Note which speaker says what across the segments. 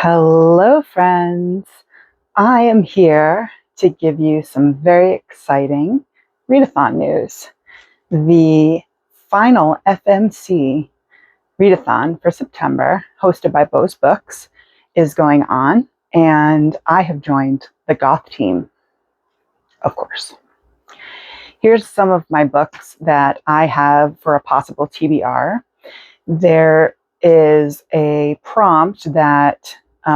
Speaker 1: Hello, friends. I am here to give you some very exciting Readathon news. The final FMC Readathon for September, hosted by Bose Books, is going on, and I have joined the Goth team, of course. Here's some of my books that I have for a possible TBR. There is a prompt that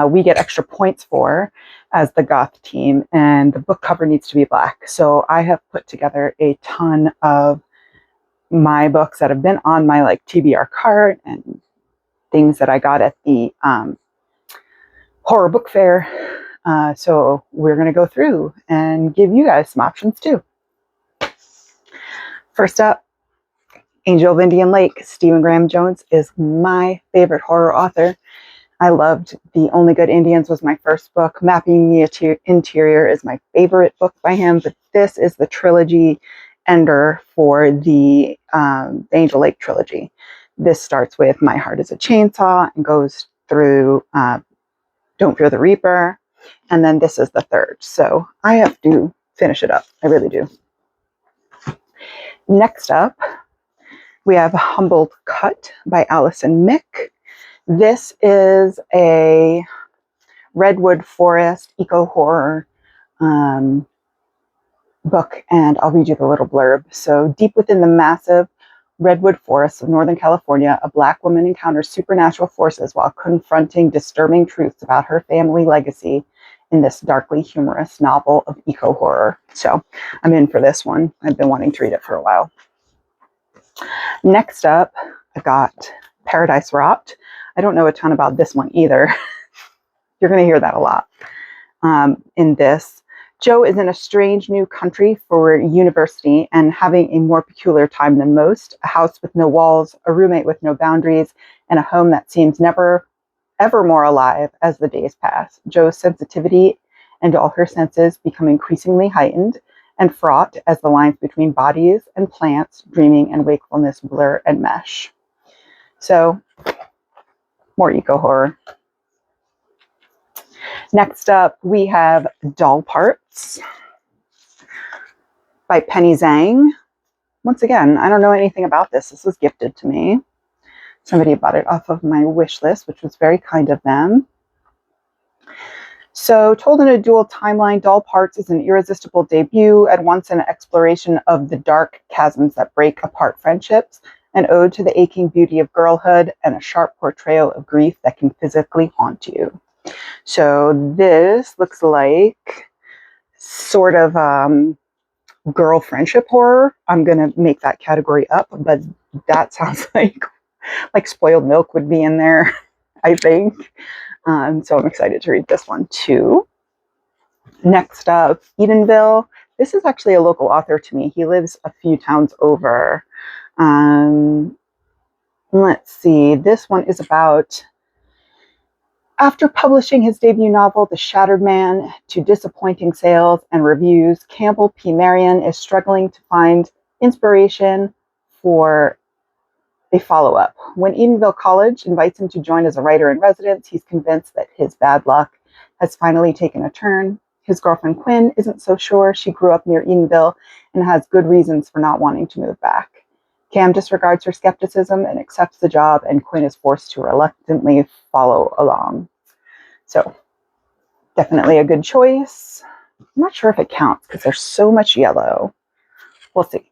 Speaker 1: we get extra points for as the Goth team, and the book cover needs to be black. So I have put together a ton of my books that have been on my TBR cart and things that I got at the horror book fair. So we're going to go through and give you guys some options too. First up, Angel of Indian Lake. Stephen Graham Jones is my favorite horror author. I loved The Only Good Indians was my first book. Mapping the Interior is my favorite book by him, but this is the trilogy ender for the Angel Lake trilogy. This starts with My Heart is a Chainsaw and goes through Don't Fear the Reaper, and then this is the third. So I have to finish it up. I really do. Next up, we have Humboldt Cut by Allison Mick. This is a redwood forest eco-horror book, and I'll read you the little blurb. So, deep within the massive redwood forests of Northern California, a Black woman encounters supernatural forces while confronting disturbing truths about her family legacy in this darkly humorous novel of eco-horror. So, I'm in for this one. I've been wanting to read it for a while. Next up, I got Paradise Rot. I don't know a ton about this one either. You're going to hear that a lot in this. Joe is in a strange new country for university and having a more peculiar time than most. A house with no walls, a roommate with no boundaries, and a home that seems never, ever more alive as the days pass. Joe's sensitivity and all her senses become increasingly heightened and fraught as the lines between bodies and plants, dreaming and wakefulness blur and mesh. So, more eco-horror. Next up, we have Doll Parts by Penny Zhang. Once again, I don't know anything about this. This was gifted to me. Somebody bought it off of my wish list, which was very kind of them. So, told in a dual timeline, Doll Parts is an irresistible debut, at once an exploration of the dark chasms that break apart friendships, an ode to the aching beauty of girlhood, and a sharp portrayal of grief that can physically haunt you. So this looks like sort of girl friendship horror. I'm going to make that category up, but that sounds like Spoiled Milk would be in there, I think. So I'm excited to read this one too. Next up, Edenville. This is actually a local author to me. He lives a few towns over. Let's see. This one is about, after publishing his debut novel, The Shattered Man, to disappointing sales and reviews, Campbell P. Marion is struggling to find inspiration for a follow-up. When Edenville College invites him to join as a writer in residence, he's convinced that his bad luck has finally taken a turn. His girlfriend Quinn isn't so sure. She grew up near Edenville and has good reasons for not wanting to move back. Cam disregards her skepticism and accepts the job, and Quinn is forced to reluctantly follow along. So, definitely a good choice. I'm not sure if it counts because there's so much yellow. We'll see.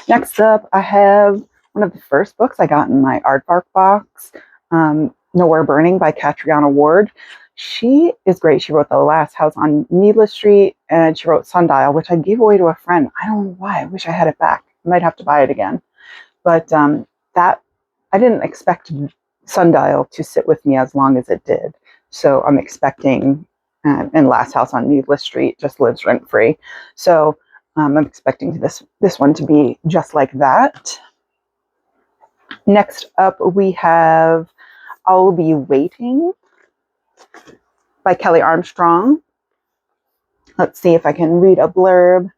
Speaker 1: Next up, I have one of the first books I got in my aardvark box, Nowhere Burning by Catriona Ward. She is great. She wrote The Last House on Needless Street, and she wrote Sundial, which I gave away to a friend. I don't know why. I wish I had it back. I might have to buy it again. But that I didn't expect Sundial to sit with me as long as it did. So I'm expecting, and Last House on Needless Street just lives rent-free. So I'm expecting this one to be just like that. Next up, we have I'll Be Waiting by Kelly Armstrong. Let's see if I can read a blurb.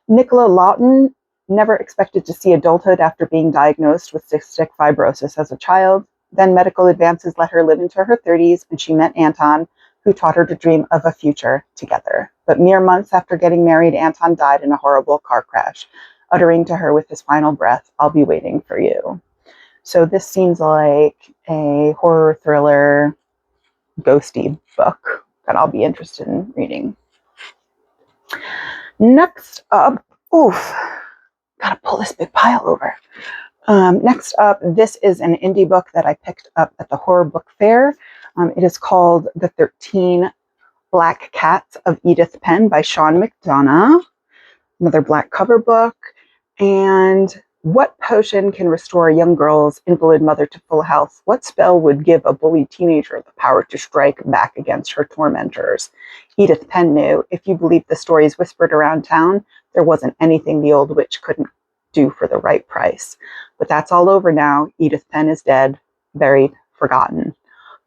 Speaker 1: Nicola Lawton never expected to see adulthood after being diagnosed with cystic fibrosis as a child. Then medical advances let her live into her 30s, and she met Anton, who taught her to dream of a future together. But mere months after getting married, Anton died in a horrible car crash, uttering to her with his final breath, "I'll be waiting for you." So this seems like a horror thriller, ghosty book that I'll be interested in reading. Next up, gotta pull this big pile over. Next up, this is an indie book that I picked up at the Horror Book Fair. It is called The 13 Black Cats of Edith Penn by Sean McDonough. Another black cover book. And what potion can restore a young girl's invalid mother to full health? What spell would give a bullied teenager the power to strike back against her tormentors? Edith Penn knew, if you believed the stories whispered around town, there wasn't anything the old witch couldn't do for the right price. But that's all over now. Edith Penn is dead, buried, forgotten.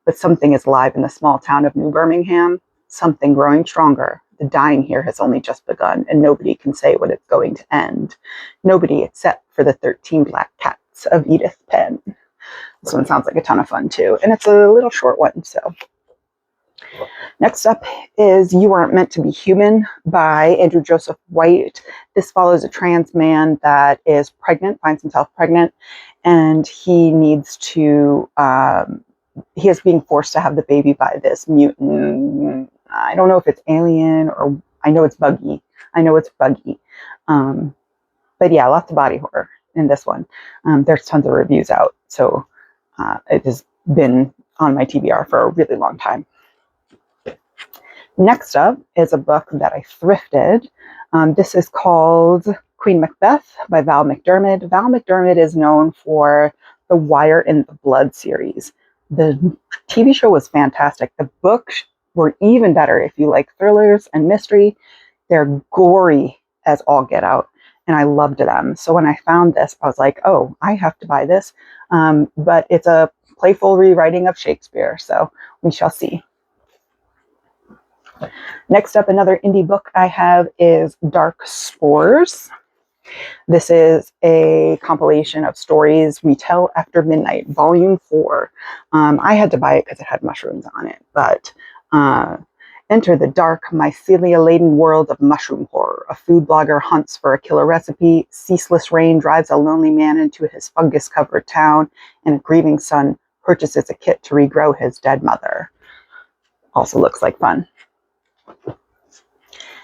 Speaker 1: But something is alive in the small town of New Birmingham, something growing stronger. The dying here has only just begun, and nobody can say when it's going to end. Nobody except for the 13 Black Cats of Edith Penn. This one sounds like a ton of fun too, and it's a little short one. So next up is You Weren't Meant to Be Human by Andrew Joseph White. This follows a trans man that is pregnant, finds himself pregnant, and he needs to, he is being forced to have the baby by this mutant. I don't know if it's alien or I know it's buggy. But yeah, lots of body horror in this one. There's tons of reviews out. So it has been on my TBR for a really long time. Next up is a book that I thrifted. This is called Queen Macbeth by Val McDermid. Val McDermid is known for the Wire and the Blood series. The TV show was fantastic. The books were even better if you like thrillers and mystery. They're gory as all get out, and I loved them. So when I found this, I was like, oh, I have to buy this. But it's a playful rewriting of Shakespeare, so we shall see. Next up, another indie book I have is Dark Spores. This is a compilation of stories we tell after midnight, volume 4. I had to buy it because it had mushrooms on it, but enter the dark, mycelia-laden world of mushroom horror. A food blogger hunts for a killer recipe, ceaseless rain drives a lonely man into his fungus-covered town, and a grieving son purchases a kit to regrow his dead mother. Also looks like fun.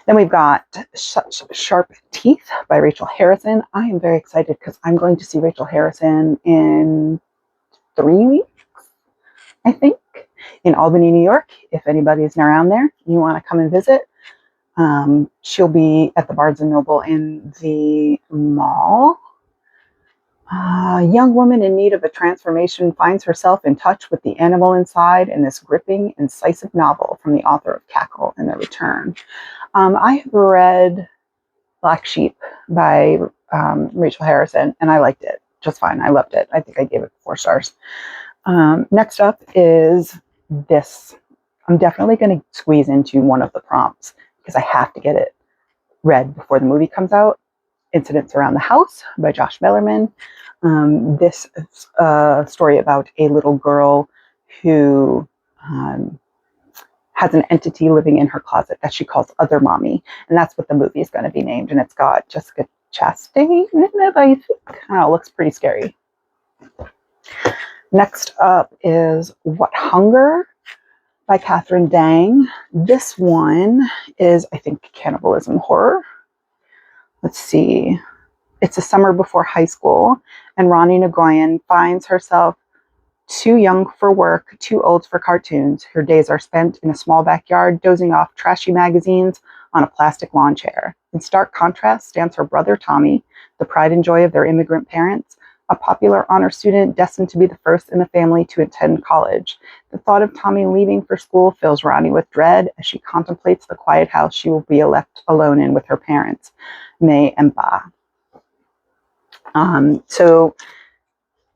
Speaker 1: Then we've got Such Sharp Teeth by Rachel Harrison. I am very excited because I'm going to see Rachel Harrison in 3 weeks, I think, in Albany, New York. If anybody's around there, you want to come and visit. She'll be at the Barnes & Noble in the mall. A young woman in need of a transformation finds herself in touch with the animal inside in this gripping, incisive novel from the author of Cackle and The Return. I have read Black Sheep by Rachel Harrison, and I liked it just fine. I loved it. I think I gave it 4 stars. Next up is this. I'm definitely going to squeeze into one of the prompts because I have to get it read before the movie comes out. Incidents Around the House by Josh Bellerman. This is a story about a little girl who has an entity living in her closet that she calls Other Mommy. And that's what the movie is going to be named. And it's got Jessica Chastain in it, I think. I don't know, it looks pretty scary. Next up is What Hunger by Catherine Dang. This one is, I think, cannibalism horror. Let's see. It's a summer before high school, and Ronnie Nguyen finds herself too young for work, too old for cartoons. Her days are spent in a small backyard, dozing off trashy magazines on a plastic lawn chair. In stark contrast stands her brother Tommy, the pride and joy of their immigrant parents, a popular honor student destined to be the first in the family to attend college. The thought of Tommy leaving for school fills Ronnie with dread as she contemplates the quiet house she will be left alone in with her parents, May and Ba. So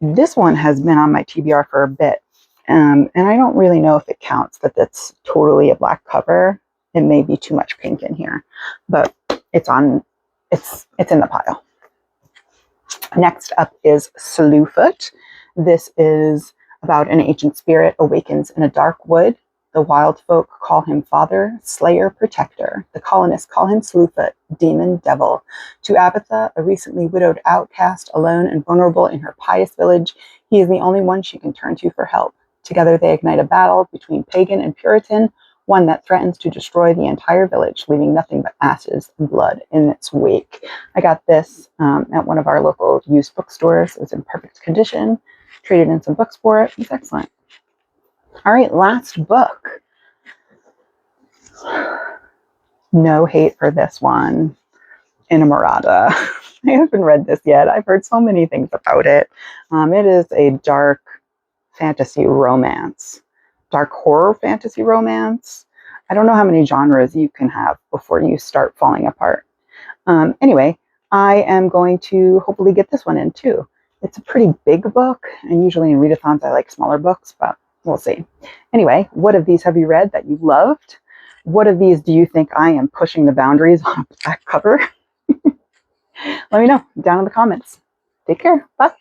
Speaker 1: this one has been on my TBR for a bit, and I don't really know if it counts that that's totally a black cover. It may be too much pink in here, but it's in the pile. Next up is Slewfoot. This is about an ancient spirit awakens in a dark wood. The wild folk call him father, slayer, protector. The colonists call him Slewfoot, demon, devil. To Abatha, a recently widowed outcast, alone and vulnerable in her pious village, he is the only one she can turn to for help. Together they ignite a battle between pagan and Puritan, one that threatens to destroy the entire village, leaving nothing but ashes and blood in its wake. I got this at one of our local used bookstores. It was in perfect condition. Traded in some books for it. It was excellent. All right, last book. No hate for this one. Inamorata. I haven't read this yet. I've heard so many things about it. It is a dark fantasy romance. Dark horror fantasy romance. I don't know how many genres you can have before you start falling apart. Anyway, I am going to hopefully get this one in too. It's a pretty big book, and usually in readathons I like smaller books, but we'll see. Anyway, what of these have you read that you loved? What of these do you think I am pushing the boundaries on a back cover? Let me know down in the comments. Take care. Bye.